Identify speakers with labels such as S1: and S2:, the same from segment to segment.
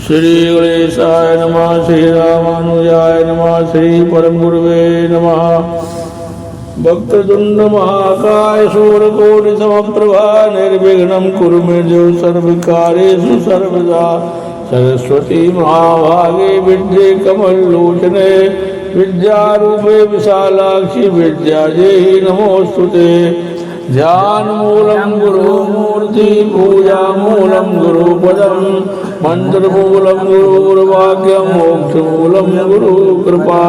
S1: श्री गणेशाय नमः। श्री रामानुजाय नमः। श्री परम गुरुवे नमः। वक्रतुंड महाकाय सूर्यकोटि समप्रभा निर्विघ्नं कुरु मे देव सर्वकार्येषु सर्वदा। सरस्वती महाभागे विद्ये कमललोचने विद्यारूपे विशालाक्षि विद्यादेहि नमोस्तुते। ध्यान मूलम गुरु मूर्ति पूजा मूलम गुरु पदम मंत्र मूलम गुरुर्वाक्यम मोक्ष मूलम गुरु कृपा।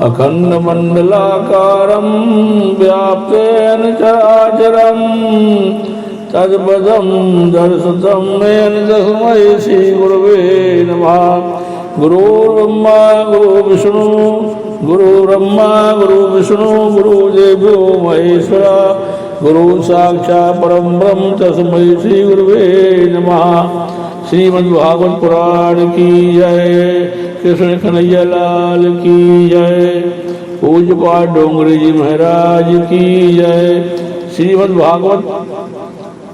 S1: अखंड मंडलाकारं व्याप्तेन चराचरं तत्पदं दर्शितं येन तस्मै श्री गुरुवे नमः। गुरुर्ब्रह्मा गुरुर्विष्णु गुरुर्ब्रह्मा गुरुर्विष्णु गुरुदेवो महेश्वरा गुरु साक्षात् परम ब्रह्म तस्मै श्री गुरुवे नमः। श्रीमद्भागवत पुराण की जय। कृष्ण कन्हैया लाल की जय। पूज्य पाठ डोंगरी जी महाराज की जय। श्रीमद्भागवत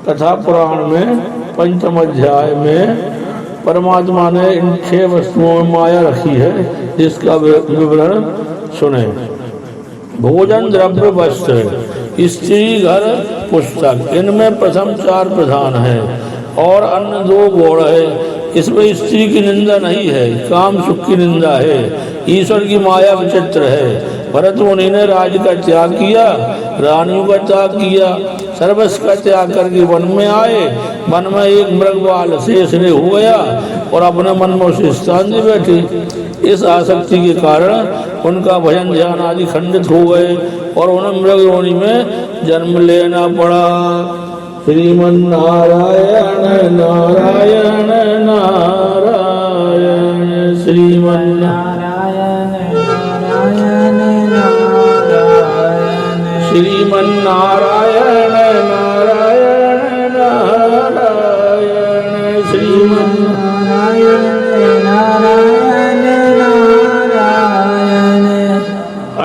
S1: कथा पुराण में पंचम अध्याय में परमात्मा ने इन 6 वस्तुओं में माया रखी है, जिसका विवरण सुने। भोजन, द्रव्य, वस्त्र, स्त्री, घर, पुस्तक, इनमें प्रथम 4 प्रधान है और अन्य 2 गौण है। इसमें स्त्री की निंदा नहीं है, काम सुख की निंदा है। ईश्वर की माया विचित्र है। भरत मुनि ने राज्य का त्याग किया, रानियों का त्याग किया, सर्वस्व का त्याग करके वन में आए। वन में एक मृगवाल शेष ने हो गया और अपने मन में उसे स्थान दे बैठे। इस आसक्ति के कारण उनका भजन ध्यान आदि खंडित हो गए और उन्हें मृग योनि में जन्म लेना पड़ा। श्रीमन्नारायण नारायण नारायण श्रीमन्नारायण नारायण नारायण श्रीमन्नारायण नारायण नारायण श्रीमन्नारायण नारायण नारायण।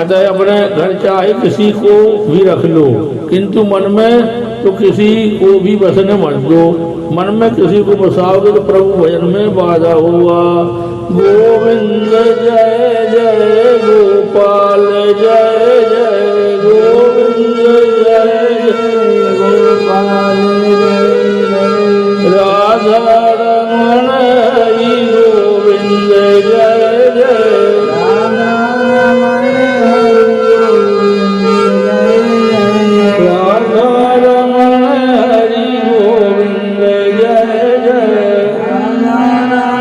S1: अतः अपने घर चाहे किसी को भी रख लो, किंतु मन में तो किसी को भी बसने मत दो। मन में किसी को बसाओगे तो प्रभु भजन में बाधा होगा। गोविंद जय जय गोपाल जय जय गोविंद जय जय गोपाल जय जय राधा रमण हरि गोविंद जय जय राधा रमण हरि गोविंद जय जय राधा रमण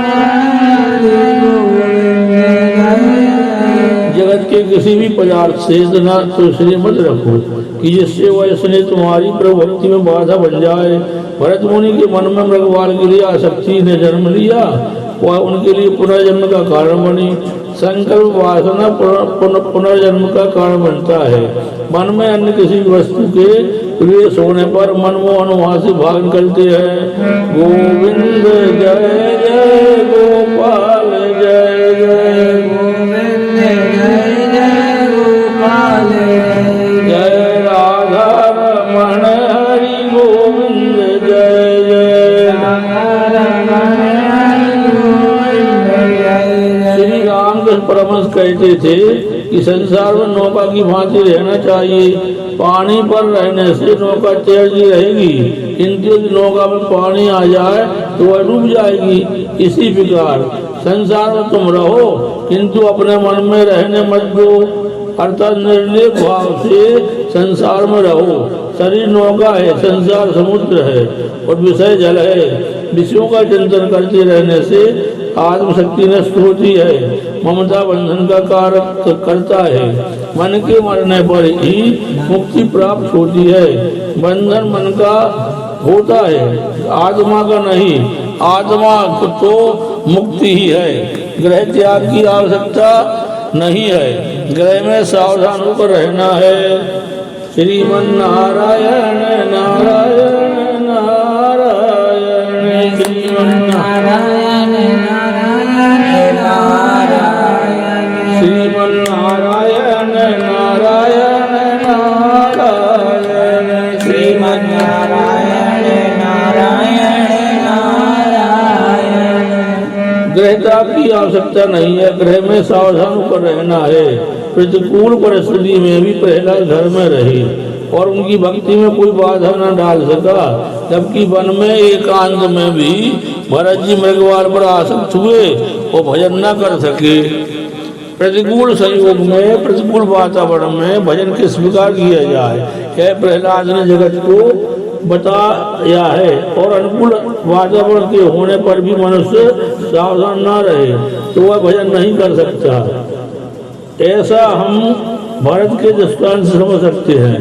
S1: हरि गोविंद जय जय जगत के किसी भी पदार्थ से इतना तो स्नेह मत रखो कि जिससे वह स्नेह तुम्हारी प्रभु भक्ति में बाधा बन जाए। भरत मुनि के मन में मृगवाल के लिए आसक्ति ने जन्म लिया, वह उनके लिए पुनर्जन्म का कारण बनी। संकल्प वासना पुनर्जन्म का कारण बनता है। मन में अन्य किसी वस्तु के प्रिय होने पर मनमोहन वहां से भाग निकलते हैं। गोविंद जय जय गोपाल जय जय गोविंद जय जय गोपाल जय राधा रमण हरि गोविंद जय जय राधा रमण हरि गोविंद जय जय। श्री रामकृष्ण परमहंस कहते थे कि संसार में नौका की भांति रहना चाहिए। पानी पर रहने से नौका तैरती रहेगी, किंतु यदि नौका में पानी आ जाए तो वह डूब जाएगी। इसी प्रकार संसार में तुम रहो, किंतु अपने मन में रहने मत दो, अर्थात निर्लेप भाव से संसार में रहो। शरीर नौका है, संसार समुद्र है और विषय जल है। विषयों का चिंतन करते रहने से आत्मशक्ति नष्ट होती है, ममता बंधन का कारण करता है। मन के मरने पर ही मुक्ति प्राप्त होती है। बंधन मन का होता है, आत्मा का नहीं। आत्मा तो मुक्ति ही है। ग्रह त्याग की आवश्यकता नहीं है, ग्रह में सावधान होकर रहना है। श्रीमन्नारायण नारायण नारायण श्रीमन्नारायण नारायण नारायण श्रीमन्नारायण नारायण नारायण श्रीमन्नारायण नारायण नारायण ग्रह त्याग की आवश्यकता नहीं है। ग्रह में सावधान होकर रहना है। प्रतिकूल परिस्थिति में भी प्रहलाद घर में रहे और उनकी भक्ति में कोई बाधा न डाल सका। जबकि वन में एकांत में भी भरत जी मृगवार पर आसक्त हुए और भजन न कर सके। प्रतिकूल संयोग में, प्रतिकूल वातावरण में भजन किस प्रकार किया जाए, यह प्रहलाद ने जगत को बताया है। और अनुकूल वातावरण के होने पर भी मनुष्य सावधान न रहे तो वह भजन नहीं कर सकता। ऐसा हम भरत के दृष्टांत से समझ सकते हैं।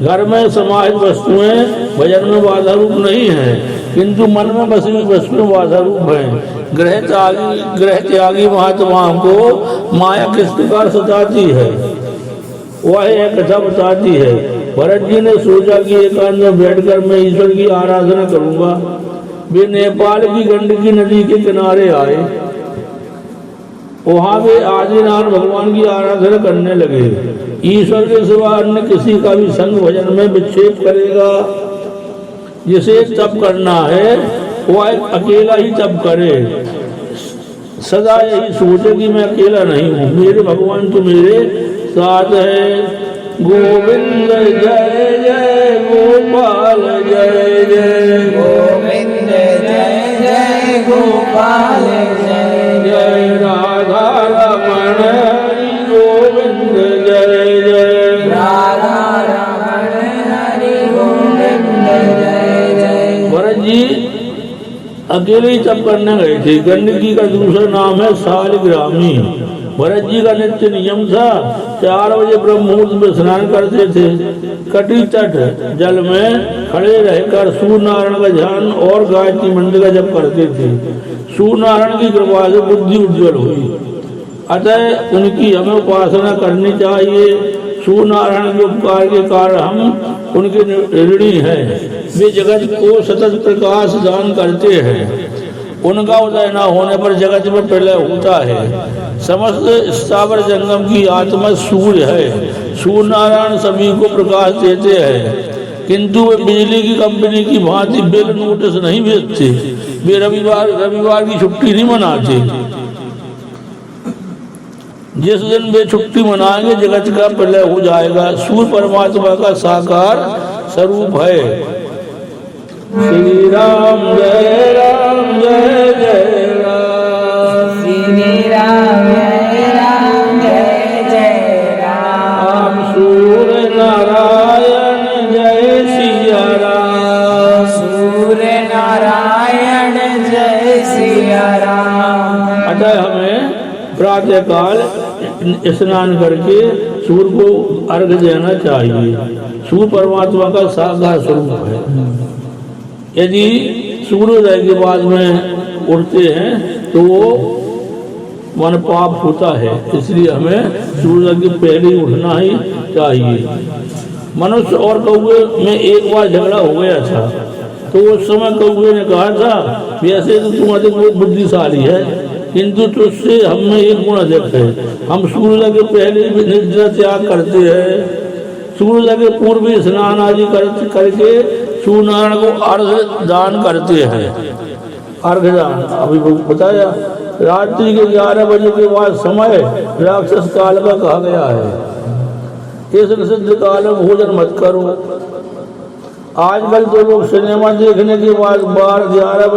S1: घर में समाहित वस्तुएं भजन में बाधा रूप नहीं है, किंतु मन में बसी हुई वस्तुएं बाधा रूप है। ग्रह त्यागी महात्माओं को माया किस प्रकार सताती है, वह एक कथा बताती है। भरत जी ने सोचा कि एकांत में बैठकर मैं ईश्वर की आराधना करूंगा। वे नेपाल की गंडकी नदी के किनारे आए। वहां वे आदिनाथ भगवान की आराधना करने लगे। ईश्वर के सिवा अन्य किसी का भी संग भजन में विक्षेप करेगा। जिसे तप करना है वह अकेला ही तप करे। सदा यही सोचे कि मैं अकेला नहीं हूँ, मेरे भगवान तो मेरे साथ है। गोविंद जय जय गोपाल जय जय,
S2: गोविंद जय जय गोपाल जय
S1: जय राधा रमण हरि गोविंद जय जय,
S2: राधा रमण हरि गोविंद जय जय।
S1: भरत जी अकेले ही तप करने गए थे। गंडकी का दूसरा नाम है शालिग्रामी। भरत जी का नित्य नियम था 4 बजे ब्रह्म मुहूर्त में स्नान करते थे। कटी तट जल में खड़े रहकर सूर्य नारायण का ध्यान और गायत्री मंत्र का जप करते थे। सूर्य नारायण की कृपा से बुद्धि उज्जवल हुई, अतः उनकी हमें उपासना करनी चाहिए। सूर्य नारायण के उपकार के कारण हम उनके ऋणी हैं। वे जगत को सतत प्रकाश दान करते हैं। उनका उदय न होने पर जगत में प्रलय होता है। समस्त स्थावर जंगम की आत्मा सूर्य है। सूर्य नारायण सभी को प्रकाश देते हैं, किंतु वे बिजली की कंपनी की भांति बिल नोटिस नहीं भेजते। वे रविवार की छुट्टी नहीं मनाते। जिस दिन वे छुट्टी मनाएंगे जगत का प्रलय हो जाएगा। सूर्य परमात्मा का साकार स्वरूप है। श्री राम जय राम जय जय राम,
S2: श्री राम जय जय राम,
S1: सूर्य नारायण जय सिया राम,
S2: सूर्य नारायण जय सिया राम।
S1: अतः हमें प्रातः काल स्नान करके सूर्य को अर्घ्य देना चाहिए। सूर्य परमात्मा का साकार स्वरूप है। यदि सूर्योदय के बाद में उठते हैं तो वो मन पाप होता है, इसलिए हमें सूर्योदय के पहले ही उठना ही चाहिए। मनुष्य और कौवे में एक बार झगड़ा हो गया था, तो उस समय कौवे ने कहा था, वैसे तो तुम अधिक बुद्धिशाली है, किंतु तुझसे हम में एक गुण अधिक है। हम सूर्योदय के पहले भी निद्रा त्याग करते हैं। सूर्योदय के पूर्व भी स्नान आदि करके सूर्य नारायण को अर्घ्य दान करते हैं। अर्घ्य दान अभी बताया। रात्रि के 11 बजे के बाद समय राक्षस काल का कहा गया है। इस निषिद्ध काल में भोजन मत करो। आजकल तो लोग सिनेमा देखने के बाद 12-11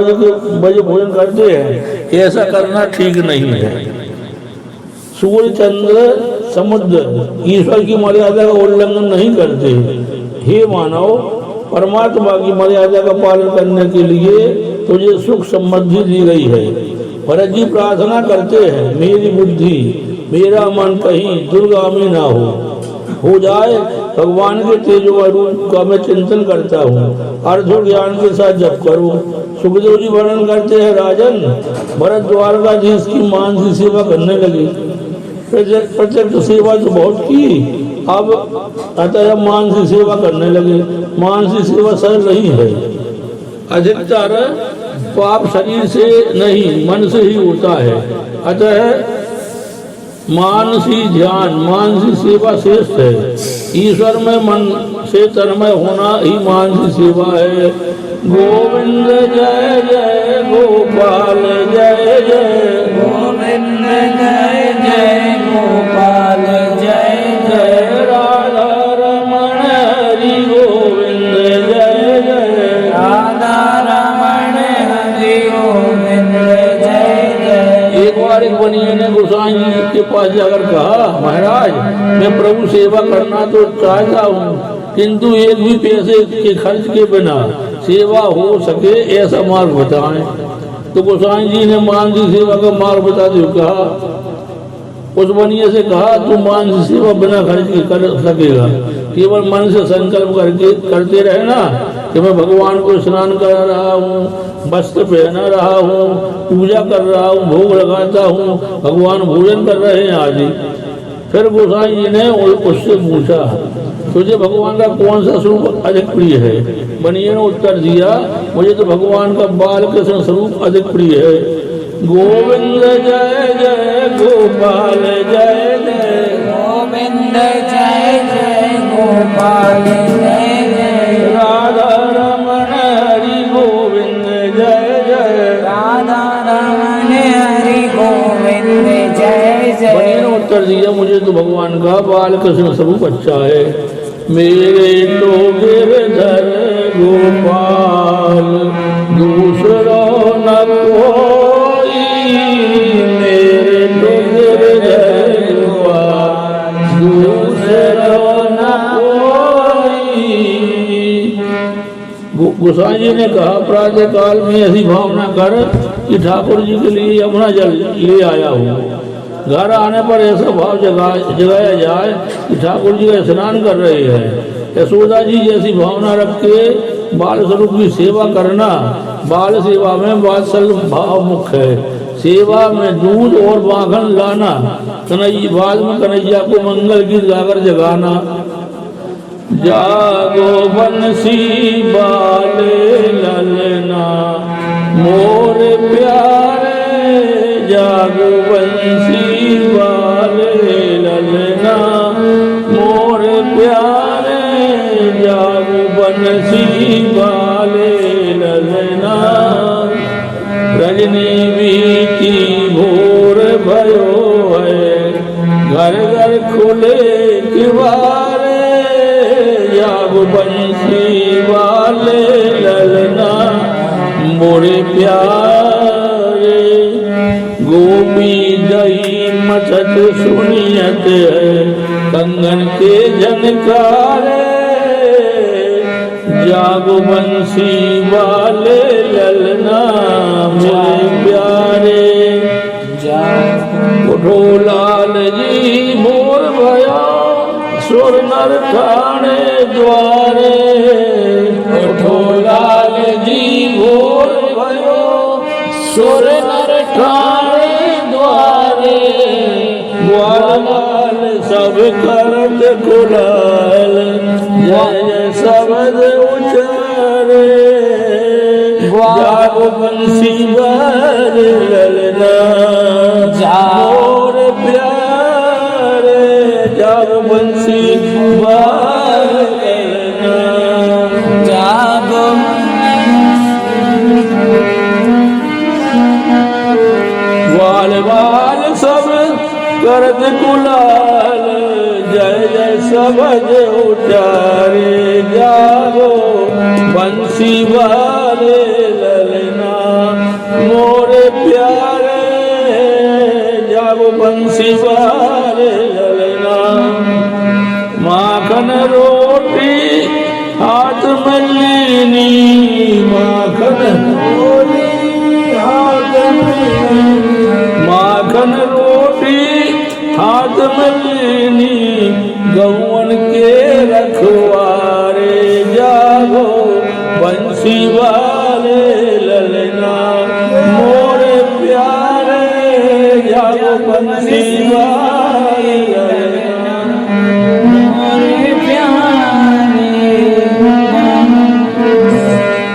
S1: बजे भोजन करते हैं। ऐसा करना ठीक नहीं है। सूर्य चंद्र समुद्र ईश्वर की मर्यादा का उल्लंघन नहीं करते। हे मानव, परमात्मा की मर्यादा का पालन करने के लिए तुझे सुख समृद्धि दी गई है। भरत जी प्रार्थना करते हैं, मेरी बुद्धि मेरा मन कहीं दुर्गामी ना हो जाए। भगवान के तेजोमय रूप का मैं चिंतन करता हूँ। अर्धो ज्ञान के साथ जप करो। सुखदेव जी वर्णन करते हैं, राजन भरत द्वारकाधीश की मानसी सेवा करने लगे। प्रत्यक्ष सेवा तो बहुत की, अब अतः मानसी सेवा करने लगे। मानसी सेवा सरल नहीं है। अधिकतर पाप शरीर से नहीं मन से ही होता है। अतः मानसी ध्यान मानसी सेवा श्रेष्ठ है। ईश्वर में मन से तन्मय होना ही मानसी सेवा है। गोविंद जय जय गोपाल जय जय के पास जाकर कहा, महाराज मैं प्रभु सेवा करना तो चाहता हूँ, किंतु एक भी पैसे के खर्च के बिना सेवा हो सके ऐसा मार्ग बताएं। तो गोसाई जी ने मानसिक सेवा का मार्ग बताते हुए कहा, उस बनिए से कहा, तू मानसिक सेवा बिना खर्च के कर सकेगा, केवल मन से संकल्प करके करते रहे ना कि मैं भगवान को स्नान करा रहा हूँ, वस्त्र पहना रहा हूँ, पूजा कर रहा हूँ, भोग लगाता हूँ, भगवान भोजन कर रहे हैं आदि। फिर गोसाई जी ने उससे पूछा, तुझे भगवान का कौन सा स्वरूप अधिक प्रिय है? बनिए ने उत्तर दिया, मुझे तो भगवान का बाल कृष्ण स्वरूप अधिक प्रिय है। गोविंद जय जय गोपाल जय जय,
S2: गोविंद जय जय गोपाल जय जय,
S1: राधा रमण हरि गोविंद जय जय,
S2: राधा रमण हरि गोविंद जय जय।
S1: बनिए ने उत्तर दिया, मुझे तो भगवान का बाल कृष्ण स्वरूप अच्छा है। मेरे तो गिरधर गोपाल दूसरा न कोई, मेरे तो गिरधर गोपाल दूसरा न कोई। गोसाई जी ने कहा, प्रातः काल में ऐसी भावना कर कि ठाकुर जी के लिए यमुना जल ले आया हूँ। घर आने पर ऐसा भाव जगाया जाए कि ठाकुर जी का स्नान कर रहे हैं। यशोदा जी जैसी भावना रख के बाल स्वरूप की सेवा करना। बाल सेवा में वात्सल्य भाव मुख्य है। सेवा में दूध और माखन लाना, कन्हैया बाद में कन्हैया को मंगल गीत गाकर जगाना। जागो बंसी बाले ललना मोर प्यारे, जागो बंसी बाले ललना मोर प्यारे, जागो बंसी बाले ललना। रजनी बीती भोर भयो है, घर घर खुले किवारे, जागो बंसी वाले ललना मोरे प्यारे। गोपी दही मचत सुनियत है, कंगन के झनकारे, जागो बंसी वाले ललना मेरे प्यारे। उठो लाल जी मोर भया, सुर नर ठाणे द्वारे, उठो लाल जी मोर भयो, सुर नर ठाणे द्वारे। ग्वाल माल सब करत कुलाल, जय जय शब्द उचारे, जागो बंसी वाले ललना मोर प्यारे, जागो बंसी वाले ललना।
S2: जागो
S1: ग्वाल बाल सब करत कुलाल, जय जय शब्द उचारे, जागो बंसी वाले ललना मोरे प्यारे, जागो बंसी वाले ललना। माखन रोटी हाथ में लीनी, माखन रोटी हाथ में, माखन रोटी हाथ में लीनी, गौवन के रखवारे, जागो बंसी वाले ललना मोरे प्यारे, जागो बंसी वाले ललना
S2: मोरे प्यारे।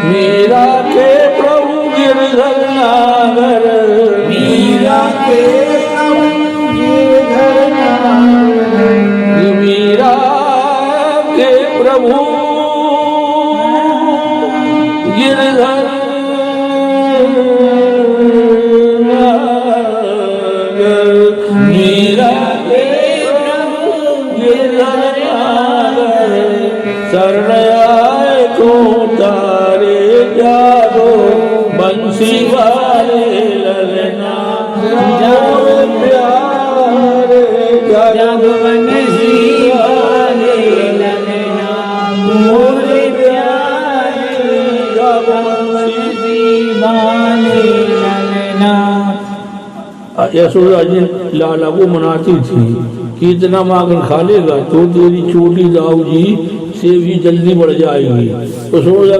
S1: मीरा के प्रभु गिरधर नागर,
S2: मीरा के प्रभु गिरधर नागर,
S1: मीरा के प्रभु गिरधर नागर, मीरा के प्रभु गिरधर नागर, शरण आए को तारे, जागो बंसी वाले ललना मोर प्यारे। यशोदा जी लाला को मनाती थी कि इतना माखन खा लेगा तो तेरी छोटी दाऊ जी से भी जल्दी बढ़ जाएगी। यशोदा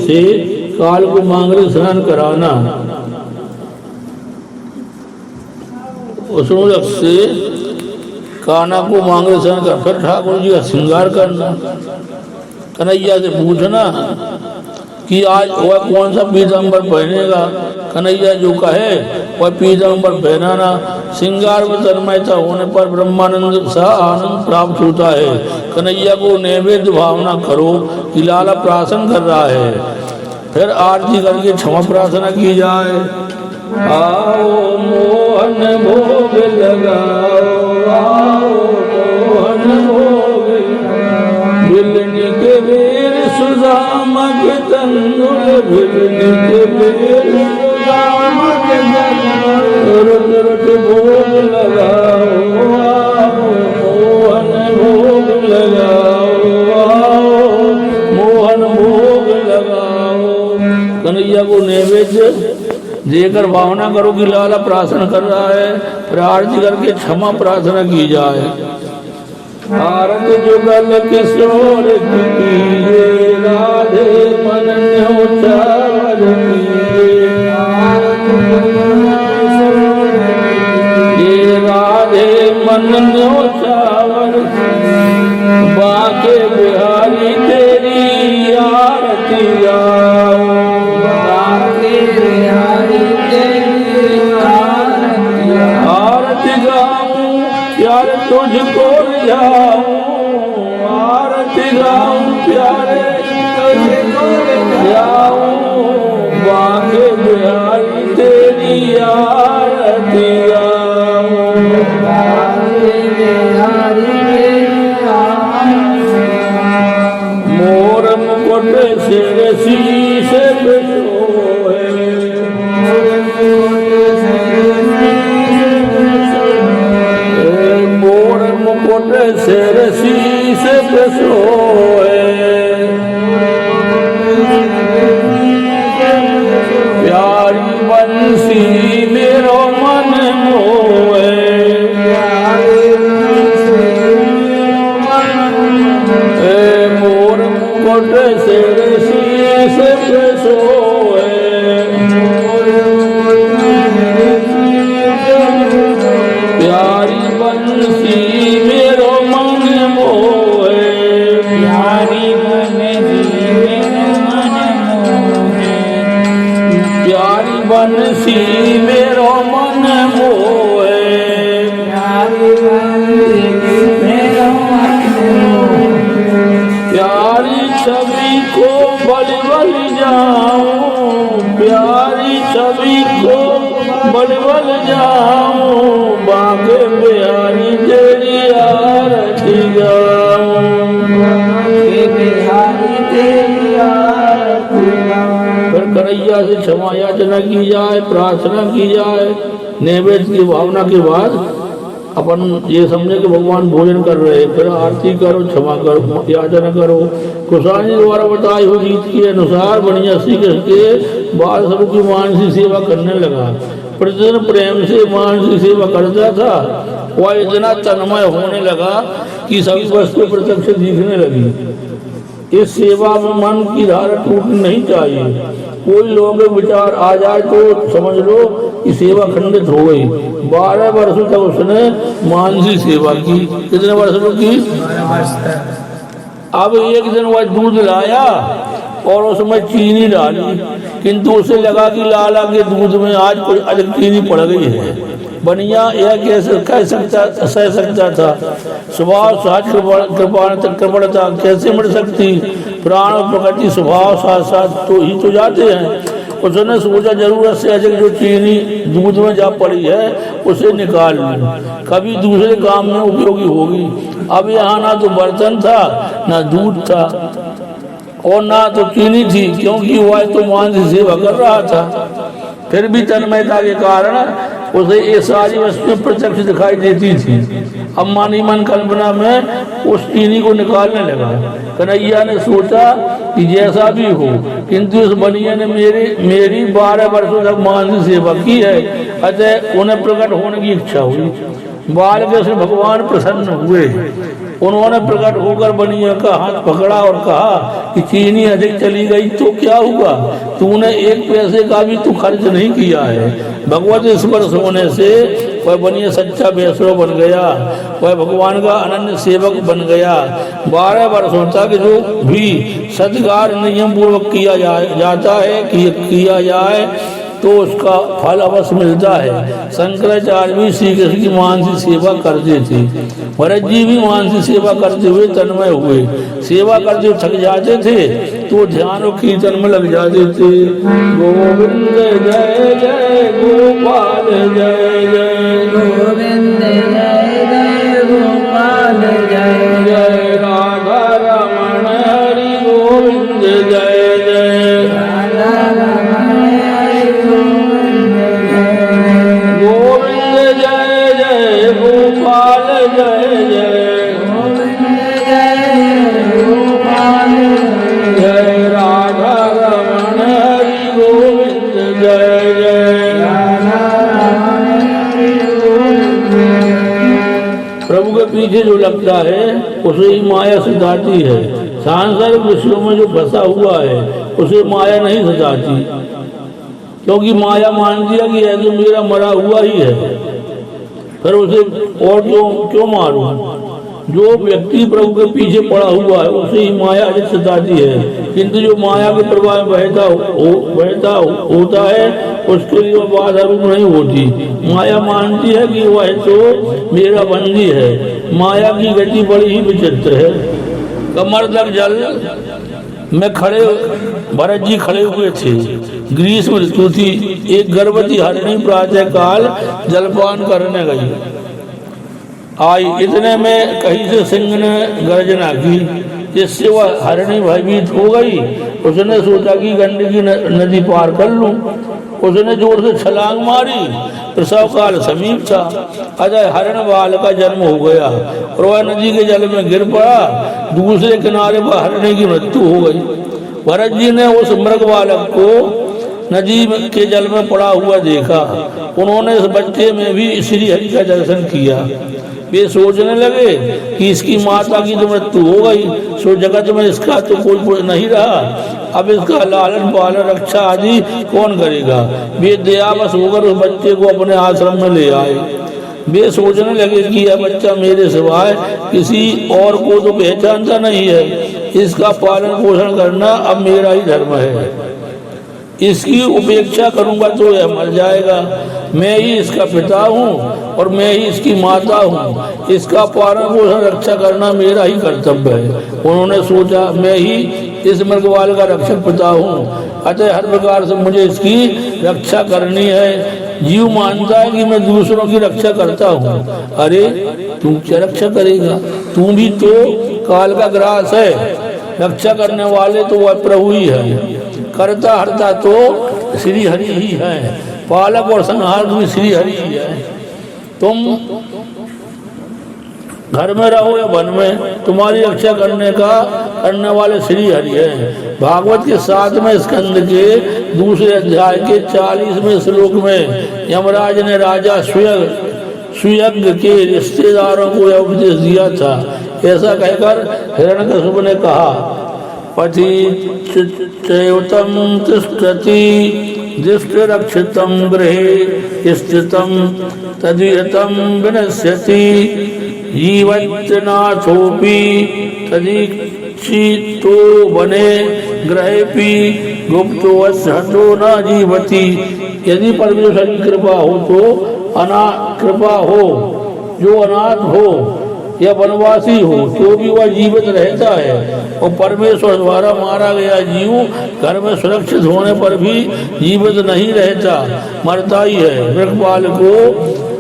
S1: से काल को मांगले स्नान कराना, यशोदा से कान्हा को मांगले स्नान कर, फिर ठाकुर जी का श्रृंगार करना, कन्हैया से पूछना कि आज वह कौन सा पीताम्बर पहनेगा। कन्हैया जो कहे वह पीताम्बर पहनाना। श्रृंगार में तन्मयता होने पर ब्रह्मानंद सा आनंद प्राप्त होता है। कन्हैया को नैवेद्य भावना करो कि लाला प्रार्थना कर रहा है। फिर आरती करके क्षमा प्रार्थना की जाए। आओ मोहन भोग लगाओ, आओ मोहन भोग बिलनी के बेर सुदामक तंदुल, बिलनी के बेर सुदामक तंदुल, रट रट भोग लगाओ, आओ मोहन भोग लगाओ, आओ मोहन भोग लगाओ। कन्हैया को नैवेद्य देकर भावना करो कि लाला प्रार्थना कर रहा है। फिर आरती करके क्षमा प्रार्थना की जाए। आरत जुगल किशोर कीजिए, राधे मन न्योछावर कीजिए, ये राधे मन न्योछावर बाके बिहारी तेरी आरती गाओ, बाके बिहारी तेरी आरती गाऊं प्यार तुझको जाऊं, आरती गाऊं प्यारे तुझको जाऊं, बाके बिहारी तेरी आरती गाऊं, बाके बिहारी तेरी आरती गाऊं। मोर मुकुट सिर शीश पे सोए, मुकुट सिर शीश पे सोए, प्यारी बंसी मेरो मन मोए, मोर मुकुट सिर शीश पे सोए, प्यारी बंसी मेरो मन मोहे, प्यारी बंसी मेरो मन मोहे, प्यारी बंसी मेरो मन मोहे, प्यारी बंसी मेरो मन मोहे, प्यारी छवि को बलि बलि जाऊं, प्यारी छवि को बलि बलि जाऊं, बाके बिहारी तेरी आरती गाऊं, बाके बिहारी तेरी आरती गाऊं। फिर कन्हैया से क्षमा याचना की जाए, प्रार्थना की जाए। नैवेद्य की भावना के बाद अपन ये समझे कि भगवान भोजन कर रहे हैं, फिर आरती करो, क्षमा करो, याचना करो। कुशानी द्वारा बताई हुई रीत के अनुसार बढ़िया श्री कृष्ण के बाल सब की मानसी सेवा करने लगा। प्रतिदिन प्रेम से मानसिक सेवा करता था। वह इतना तन्मय होने लगा कि सभी वस्तु प्रत्यक्ष दिखने लगी। इस सेवा में मन की धारा टूटनी नहीं चाहिए। कोई लोग विचार आ जाए तो समझ लो कि सेवा खंडित हो गई। 12 वर्षों तक उसने मानसिक सेवा की। कितने वर्षों की? 12 वर्ष तक। अब एक दिन वह दूध लाया और उसमें चीनी डाली, किंतु उसे लगा कि लाला के दूध में आज कोई अधिक चीनी पड़ गई है। बनिया यह सह सकता था। स्वभाव साथ कृपणता कैसे मिट सकती? प्राण और प्रकृति स्वभाव साथ साथ तो ही तो जाते हैं। उसने सोचा जरूरत से अधिक जो चीनी दूध में जा पड़ी है उसे निकाल लूं, कभी दूसरे काम में उपयोगी होगी। अब यहाँ ना तो बर्तन था, ना दूध था और ना तो चीनी थी, क्योंकि वह तो मानसिक सेवा कर रहा था। फिर भी तन्मयता के कारण उसे ये सारी वस्तुएं प्रत्यक्ष दिखाई देती थी। अब मन ही मन कल्पना में उस चीनी को निकालने लगा। कन्हैया ने सोचा कि जैसा भी हो, किंतु इस बनिया ने मेरी 12 वर्षों तक मानसिक सेवा की है, अतः उन्हें प्रकट होने की इच्छा हुई। बाल के से भगवान प्रसन्न हुए। उन्होंने प्रकट होकर बनिया का हाथ पकड़ा और कहा कि चीनी अधिक चली गई तो क्या हुआ, तूने 1 पैसे का भी तू खर्च नहीं किया है। भगवत स्पर्श होने से वह बनिया सच्चा वैष्णव बन गया, वह भगवान का अनन्य सेवक बन गया। 12 वर्षों तक जो भी सत्कार नियम पूर्वक किया जाता है किया जाए तो उसका फल अवश्य मिलता है। शंकराचार्य भी श्री कृष्ण की मानसिक सेवा करते थे। भरत जी भी मानसिक सेवा करते हुए तन्मय हुए। सेवा करते हुए थक जाते थे तो ध्यान और कीर्तन में लग जाते थे। गोविंद जय जय गोपाल जय जय,
S2: गोविंद जय जय गोपाल जय
S1: जय राधा रमण हरि गोविंद जय जय,
S2: राधा रमण हरि गोविंद
S1: जय जय गोपाल जय जय,
S2: गोविंद जय गोपाल
S1: जय राधा रमण हरि गोविंद जय जय।
S2: राधा रमण हरि गोविंद।
S1: प्रभु के पीछे जो लगता है उसे ही माया सताती है। सांसारिक विषयों में जो फंसा हुआ है उसे माया नहीं सताती, क्योंकि माया मान दिया कि यह तो मेरा मरा हुआ ही है, फिर उसे और क्यों मारूं। जो व्यक्ति प्रभु के पीछे पड़ा हुआ है उसे ही माया अधिक सताती है, किंतु जो माया के प्रभाव में बहता होता है उसके लिए वह बाधा रूप नहीं होती। माया मानती है कि वह तो मेरा बंदी है। माया की गति बड़ी ही विचित्र है। कमर तक जल में खड़े भरत जी खड़े हुए थे। ग्रीष्म ऋतु थी। एक गर्भवती हरिणी प्रातः काल जलपान करने गई आई। इतने में कहीं से सिंह ने गर्जना की, जिससे वह हरिणी भयभीत हो गई। उसने सोचा कि गंडकी नदी पार कर लूं। उसने जोर से छलांग मारी। प्रसव काल समीप था, अतः हरण बाल का जन्म हो गया और वह नदी के जल में गिर पड़ा। दूसरे किनारे पर हरिणी की मृत्यु हो गई। भरत जी ने उस मृग बालक को नदी के जल में पड़ा हुआ देखा। उन्होंने इस बच्चे में भी श्री हरि का दर्शन किया। वे सोचने लगे कि इसकी माता की तो मृत्यु हो गई, सो जगत में इसका तो कोई नहीं रहा। अब इसका लालन पालन रक्षा आदि कौन करेगा। वे दयावश होकर उस बच्चे को अपने आश्रम में ले आए। वे सोचने लगे कि यह बच्चा मेरे सिवाय किसी और को तो पहचानता नहीं है। इसका पालन पोषण करना अब मेरा ही धर्म है। इसकी उपेक्षा करूंगा तो यह मर जाएगा। मैं ही इसका पिता हूँ और मैं ही इसकी माता हूँ। इसका पालन पोषण रक्षा करना मेरा ही कर्तव्य है। उन्होंने सोचा मैं ही इस मृगवाल का रक्षक पिता हूँ, अतः हर प्रकार से मुझे इसकी रक्षा करनी है। जीव मानता है कि मैं दूसरों की रक्षा करता हूँ। अरे तू क्या रक्षा करेगा, तू भी तो काल का ग्रास है। रक्षा करने वाले तो वह प्रभु ही है। करता हरता तो श्री हरि ही है। पालक और संहारक भी श्री हरि ही है। तुम घर में रहो या वन में, तुम्हारी रक्षा करने वाले श्री हरि है। भागवत के 7वें स्कंद के दूसरे अध्याय के 40वें श्लोक में यमराज ने राजा सुयज्ञ के रिश्तेदारों को यह उपदेश दिया था। ऐसा कहकर हिरण्यकशिपु ने कहा, पति चैवतम तिष्ठति दृष्टिरक्षितं गृहे स्थितं तद्विहतं विनश्यति जीवत्यनाथोऽपि तदीक्षितो वने ग्रहेऽपि गुप्तोऽस्य हतो न जीवति। यदि परमेश्वर की कृपा हो तो कृपा हो, जो अनाथ हो या वनवासी हो तो भी वह जीवित रहता है। और परमेश्वर द्वारा मारा गया जीव घर में सुरक्षित होने पर भी जीवित नहीं रहता, मरता ही है।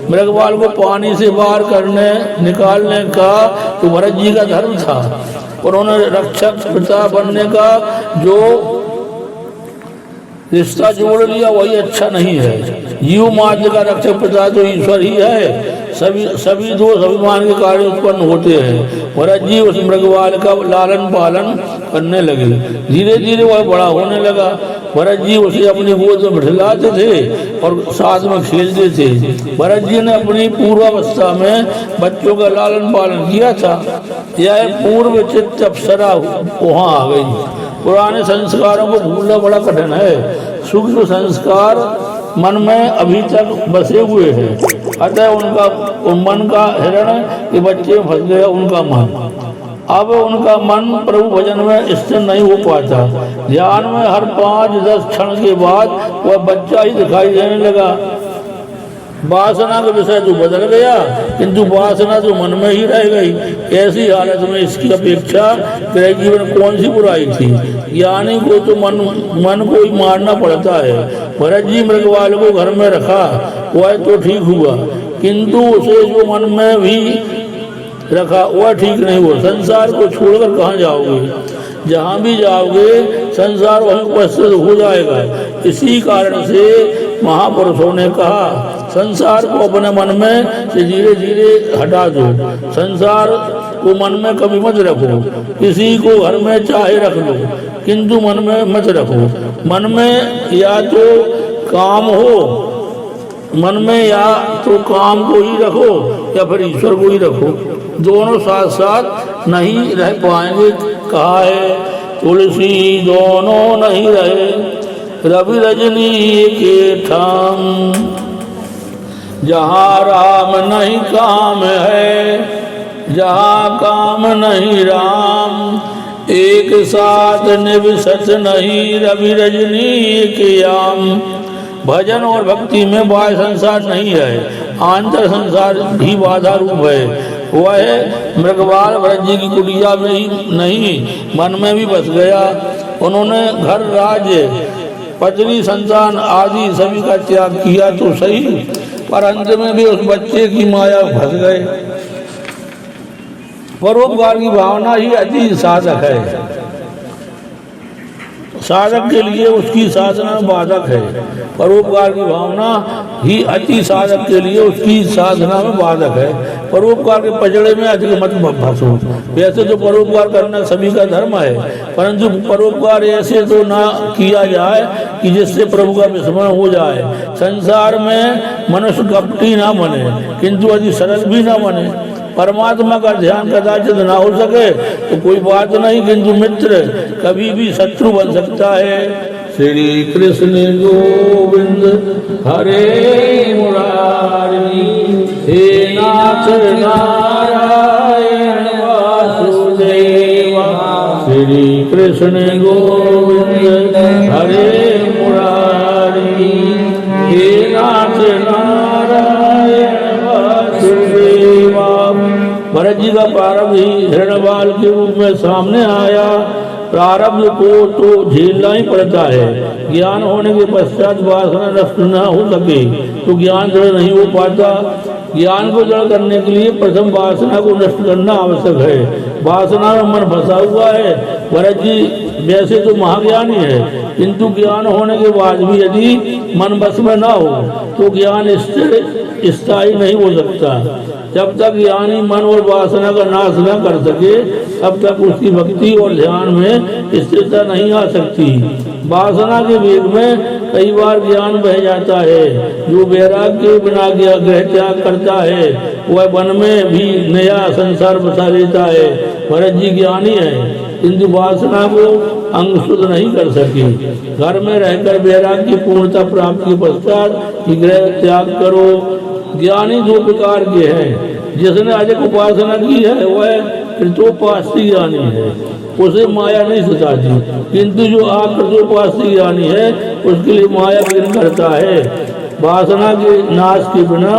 S1: मृगवाल को पानी से बाहर निकालने का तो भरत जी का धर्म था। उन्होंने रक्षक पिता बनने का जो रिश्ता जोड़ लिया वही अच्छा नहीं है। जीव मात्र का रक्षक पिता तो ईश्वर ही है। सभी दोष अभिमान के कारण उत्पन्न होते हैं। भरत जी उस मृगवाल का लालन पालन करने लगे। धीरे धीरे वह बड़ा होने लगा। भरत जी उसे अपनी गोद में बिठलाते थे और साथ में खेलते थे। भरत जी ने अपनी पूर्वावस्था में बच्चों का लालन पालन किया था। यह पूर्व चित्त अप्सरा वहाँ आ गई। पुराने संस्कारों को भूलना बड़ा कठिन है। सूक्ष्म संस्कार मन में अभी तक बसे हुए हैं। अतः उनका मन का हिरण के बच्चे में फंस गया उनका मन। अब उनका मन प्रभु भजन में स्थिर नहीं हो पाता। ध्यान में हर 5-10 क्षण के बाद वह बच्चा ही दिखाई देने लगा। वासना का विषय तो बदल गया, किंतु वासना तो मन में ही रह गई। ऐसी हालत में इसकी अपेक्षा मेरे जीवन कौन सी बुराई थी। ज्ञानी को तो मन को ही मारना पड़ता है। भरत जी मृगवाल को घर में रखा, वह तो ठीक हुआ, किंतु उसे जो मन में भी रखा वह ठीक नहीं हुआ। संसार को छोड़कर कहाँ जाओगे? जहाँ भी जाओगे संसार वहीं उपस्थित हो जाएगा। इसी कारण से महापुरुषों ने कहा संसार को अपने मन में से धीरे धीरे हटा दो। संसार को मन में कभी मत रखो। किसी को घर में चाहे रख लो, किंतु मन में मत रखो। मन में या तो काम हो, मन में या तो काम को ही रखो या फिर ईश्वर को ही रखो। दोनों साथ साथ नहीं रह पाएंगे। कहा है तुलसी दोनों नहीं रहे, रवि रजनी के ठाम। जहाँ राम नहीं काम है, जहाँ काम नहीं राम। एक साथ निवसत नहीं रवि रजनी के याम। भजन और भक्ति में बाह्य संसार नहीं है, आंतर संसार भी बाधा रूप है। वह मृगवाल भरत जी की कुटिया में ही नहीं, मन में भी बस गया। उन्होंने घर, राज्य, पत्नी, संतान आदि सभी का त्याग किया तो सही, पर अंत में भी उस बच्चे की माया फंस गए। परोपकार की भावना ही अति साधक है। साधक के लिए उसकी साधना बाधक है। परोपकार की भावना ही अति साधक के लिए उसकी साधना में बाधक है। परोपकार के पचड़े में अधिक मत फंसो। वैसे तो परोपकार करना सभी का धर्म है, परंतु परोपकार ऐसे तो ना किया जाए कि जिससे प्रभु का विस्मरण हो जाए। संसार में मनुष्य कपटी ना बने, किंतु अति सरल भी ना बने। परमात्मा का ध्यान कदाचित ना हो सके तो कोई बात नहीं, किंतु मित्र कभी भी शत्रु बन सकता है। श्री कृष्ण गोविंद हरे मुरारी, हे नाथ नारायण वासुदेवा। श्री कृष्ण गोविंद हरे मुरारी, हे नाथ नारायण वासुदेवा। भरत जी का प्रारब्ध ही हिरणवाल के रूप में सामने आया। प्रारब्ध को तो झेलना ही पड़ता है। ज्ञान होने के पश्चात वासना नष्ट न हो सके तो ज्ञान दृढ़ नहीं हो पाता। ज्ञान को दृढ़ करने के लिए प्रथम वासना को नष्ट करना आवश्यक है। वासना में मन फंसा हुआ है। भरत जी वैसे तो महाज्ञानी है, किंतु ज्ञान होने के बाद भी यदि मन बस में ना हो तो ज्ञान स्थायी नहीं हो सकता। जब तक ज्ञानी मन और वासना का नाश न कर सके तब तक उसकी भक्ति और ध्यान में स्थिरता नहीं आ सकती। वासना के वेग में कई बार ज्ञान बह जाता है। जो वैराग्य के बिना ग्रह त्याग करता है वह वन में भी नया संसार बसा लेता है। भरत जी ज्ञानी है, किंतु वासना को अंगशुद्ध नहीं कर सके। घर में रहकर वैराग्य की पूर्णता प्राप्त के पश्चात ग्रह त्याग करो। ज्ञानी दो प्रकार के हैं। जिसने अधिक उपासना की है वह कृतोपासी ज्ञानी है, उसे माया नहीं सताती, किंतु जो अकृतोपासी ज्ञानी है उसके लिए माया विघ्न करता है। वासना के नाश के बिना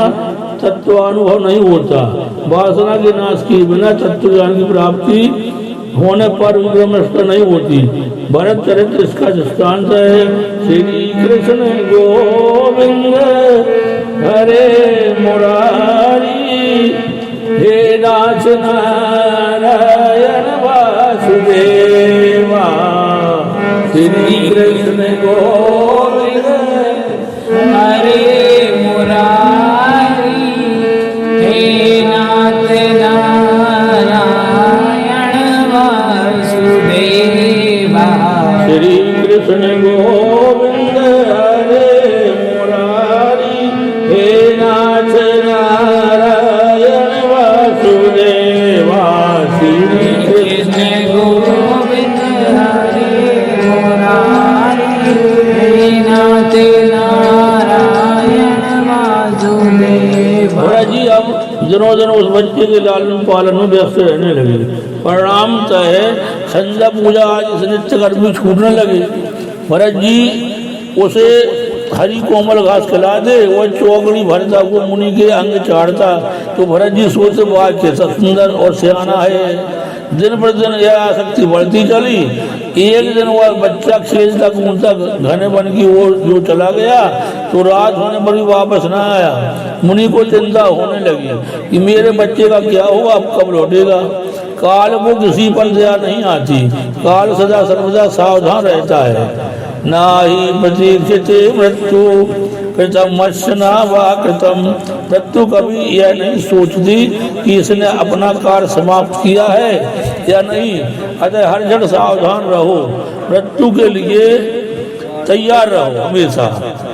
S1: तत्वानुभव नहीं होता। वासना के नाश के बिना तत्व ज्ञान की प्राप्ति होने पर ब्रह्मनिष्ठा नहीं होती। भरत चरित्र इसका दृष्टांत है। श्री कृष्ण गोविंद हरे मुरारी, हे नाथ नारायण वासुदेवा। श्री कृष्ण गोविंद
S2: हरे मुरारी, हे
S1: महाराज जी अब दिनों दिन उस बच्चे के लालन पालन में व्यस्त रहने लगे। परिणामतः संध्या पूजा आज इस नित्य कर्म भी छूटने लगे। महाराज जी उसे हरी कोमल घास खिला दे, वह चौकड़ी भरता वो मुनि के अंग चाड़ता। तो भरत जी सोचते बात के सुंदर और सियाना है। दिन पर दिन यह आसक्ति बढ़ती चली। एक दिन वह बच्चा खेलता कूदता घने वन की ओर जो चला गया, तो रात होने पर भी वापस न आया। मुनि को चिंता होने लगी कि मेरे बच्चे का क्या होगा, अब कब लौटेगा। काल को किसी पर दया नहीं आती, काल सदा सर्वदा सावधान रहता है। नाहि प्रतीक्षिते मृत्यु कृतम मत्स्यना वा कृतम। मृत्यु कभी यह नहीं सोचती कि इसने अपना कार्य समाप्त किया है या नहीं। अतः हर जन सावधान रहो, मृत्यु के लिए तैयार रहो। हमेशा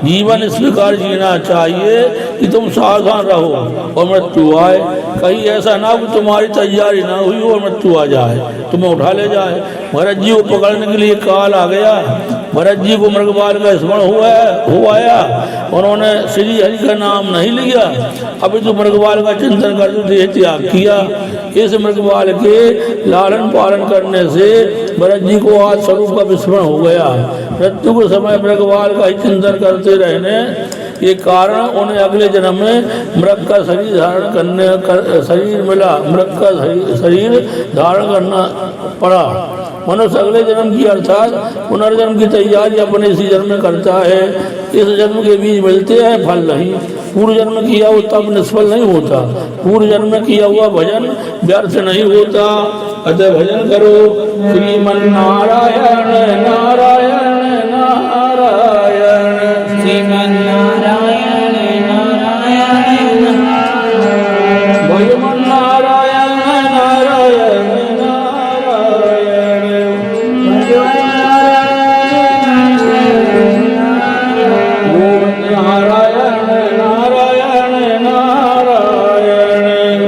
S1: जीवन इस प्रकार जीना चाहिए कि तुम सावधान रहो और मृत्यु आए। कहीं ऐसा ना कि तुम्हारी तैयारी ना हुई और मृत्यु आ जाए, तुम्हें उठा ले जाए। भरत जी को पकड़ने के लिए काल आ गया। भरत जी को मृगवाल का स्मरण हुआ आया। उन्होंने श्री हरि का नाम नहीं लिया, अभी तो मृगवाल का चिंतन करते देह त्याग किया। इस मृगवाल के लालन पालन करने से भरत जी को आज स्वरूप का विस्मरण हो गया। मृत्यु के समय मृगवाल का ही चिंतन करते रहने के कारण उन्हें अगले जन्म में मृग का शरीर धारण शरीर मिला। मृग का शरीर धारण करना पड़ा। मनुष्य अगले जन्म की अर्थात पुनर्जन्म की तैयारी अपने इसी जन्म में करता है। इस जन्म के बीज मिलते हैं, फल नहीं। पूर्व जन्म किया हुआ तब निष्फल नहीं होता। पूर्व जन्म में किया हुआ भजन व्यर्थ नहीं होता। अतः भजन करो। श्रीमन नारायण नारायण नारायण,
S2: श्रीमन नारायण नारायण
S1: भजमन नारायण नारायण नारायण, गोविंद नारायण नारायण नारायण।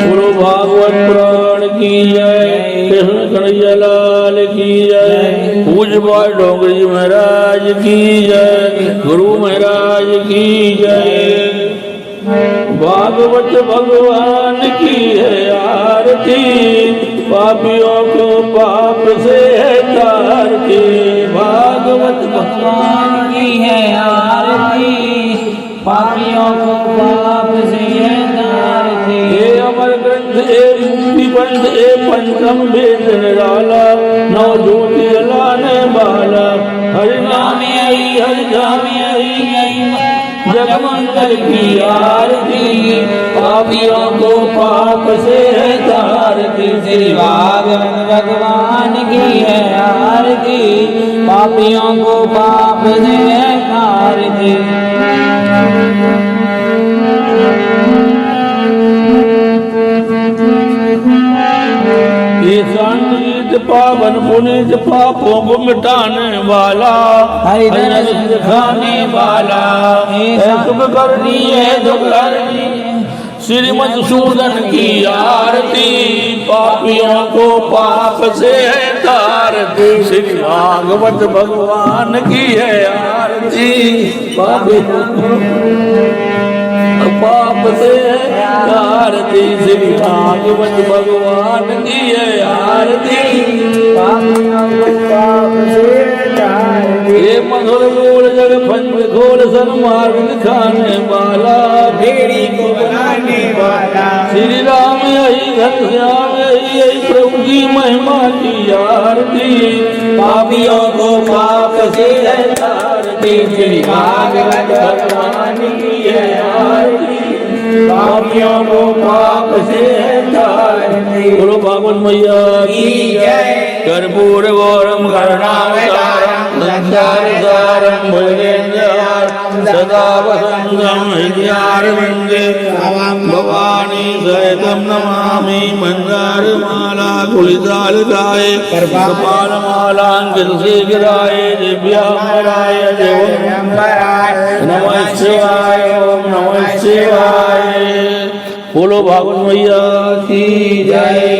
S1: गुरु भागवत पुराण की जय, कृष्ण कन्हैया लाल की जय, पूज्य बाल डोंगरी महाराज की जय, गुरु महाराज की जय। भागवत भगवान की है आरती, पापियों को पाप से है तारती। भागवत
S2: भगवान की है आरती, पापियों को पाप से है तारती।
S1: हे अमर ग्रंथ ए मुक्ति पंथ ए पंचम वेद निराला, नौ ज्योति जलाने वाला। हरि नाम आई हरि नाम आई, जगमंगल की आरती, पापियों को पाप से है तारती।
S2: श्री भागवत भगवान की है आरती, पापियों को पाप से है तारती।
S1: संगीत पावन पुनीत पापों को मिटाने वाला,
S2: हरि दर्शन दिखाने वाला,
S1: सुख करनी है दुख करनी। श्रीमद सूदन की आरती, पापियों को पाप से है तारती। श्री भागवत भगवान की है आरती, पापियों पाप से है आरती। श्री भागवत भगवान की है आरती,
S2: पापियों को पाप से है तारती।
S1: ये मधुर बोल जग फंद खोल सन्मार्ग दिखाने वाला,
S2: भेड़ी को बनाने वाला।
S1: श्री राम यही घनश्याम यही प्रभु की महिमा की आरती,
S2: पापियों को पाप से है तारती। श्री भागवत भगवान की है आरती, पापियों को पाप से है तारती।
S1: बोलो भागवत मैया
S2: की जय।
S1: कर्पूर गौरम करुणावतारम संसारसारम भुजगेन्द्रहारम सदा वसंतम हृदयारविन्दे भवानी सहितं नमामि। मंदारमाला कुलितालकाय कपालमालांकितशेखराय दिव्याम्बराय देवम्बराय नमः शिवाय ओम नमः शिवाय। बोलो भागवत मैया की जय।